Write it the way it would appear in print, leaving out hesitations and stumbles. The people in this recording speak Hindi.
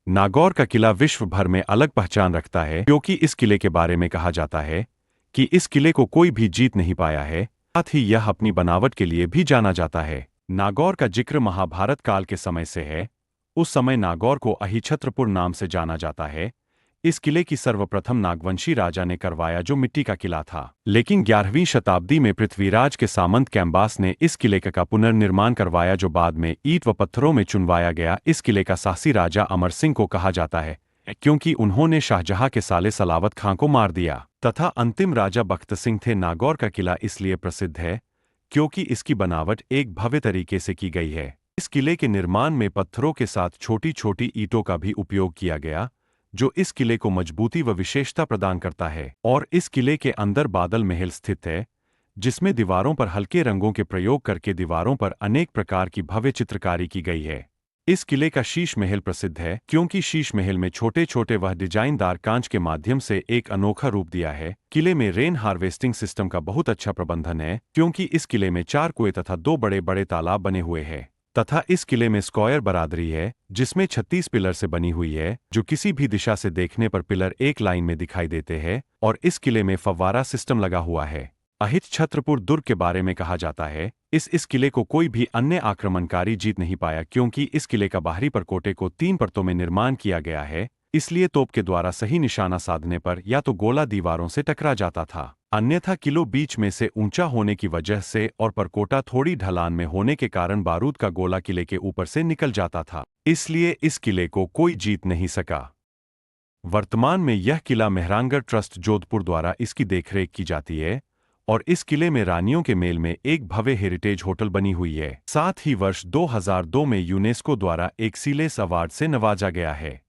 नागौर का किला विश्व भर में अलग पहचान रखता है क्योंकि इस किले के बारे में कहा जाता है कि इस किले को कोई भी जीत नहीं पाया है। साथ ही यह अपनी बनावट के लिए भी जाना जाता है। नागौर का जिक्र महाभारत काल के समय से है। उस समय नागौर को अहिछत्रपुर नाम से जाना जाता है। इस किले की सर्वप्रथम नागवंशी राजा ने करवाया जो मिट्टी का किला था। लेकिन 11वीं शताब्दी में पृथ्वीराज के सामंत कैम्बास ने इस किले का पुनर्निर्माण करवाया जो बाद में ईंट व पत्थरों में चुनवाया गया। इस किले का साहसी राजा अमर सिंह को कहा जाता है क्योंकि उन्होंने शाहजहां के साले सलावत खां को मार दिया तथा अंतिम राजा बख्त सिंह थे। नागौर का किला इसलिए प्रसिद्ध है क्योंकि इसकी बनावट एक भव्य तरीके से की गई है। इस किले के निर्माण में पत्थरों के साथ छोटी छोटी ईंटों का भी उपयोग किया गया जो इस किले को मजबूती व विशेषता प्रदान करता है। और इस किले के अंदर बादल महल स्थित है जिसमें दीवारों पर हल्के रंगों के प्रयोग करके दीवारों पर अनेक प्रकार की भव्य चित्रकारी की गई है। इस किले का शीश महल प्रसिद्ध है क्योंकि शीश महल में छोटे छोटे वह डिजाइनदार कांच के माध्यम से एक अनोखा रूप दिया है। किले में रेन हार्वेस्टिंग सिस्टम का बहुत अच्छा प्रबंधन है क्योंकि इस किले में 4 कुएं तथा 2 बड़े बड़े तालाब बने हुए हैं तथा इस किले में स्क्वायर बरादरी है जिसमें 36 पिलर से बनी हुई है जो किसी भी दिशा से देखने पर पिलर एक लाइन में दिखाई देते हैं। और इस किले में फव्वारा सिस्टम लगा हुआ है। अहिछत्रपुर दुर्ग के बारे में कहा जाता है इस किले को कोई भी अन्य आक्रमणकारी जीत नहीं पाया क्योंकि इस किले का बाहरी परकोटे को 3 परतों में निर्माण किया गया है। इसलिए तोप के द्वारा सही निशाना साधने पर या तो गोला दीवारों से टकरा जाता था अन्यथा किलो बीच में से ऊंचा होने की वजह से और परकोटा थोड़ी ढलान में होने के कारण बारूद का गोला किले के ऊपर से निकल जाता था। इसलिए इस किले को कोई जीत नहीं सका। वर्तमान में यह किला मेहरानगढ़ ट्रस्ट जोधपुर द्वारा इसकी देखरेख की जाती है और इस किले में रानियों के मेल में एक भव्य हेरिटेज होटल बनी हुई है। साथ ही वर्ष 2002 में यूनेस्को द्वारा एक सीलेस अवार्ड से नवाजा गया है।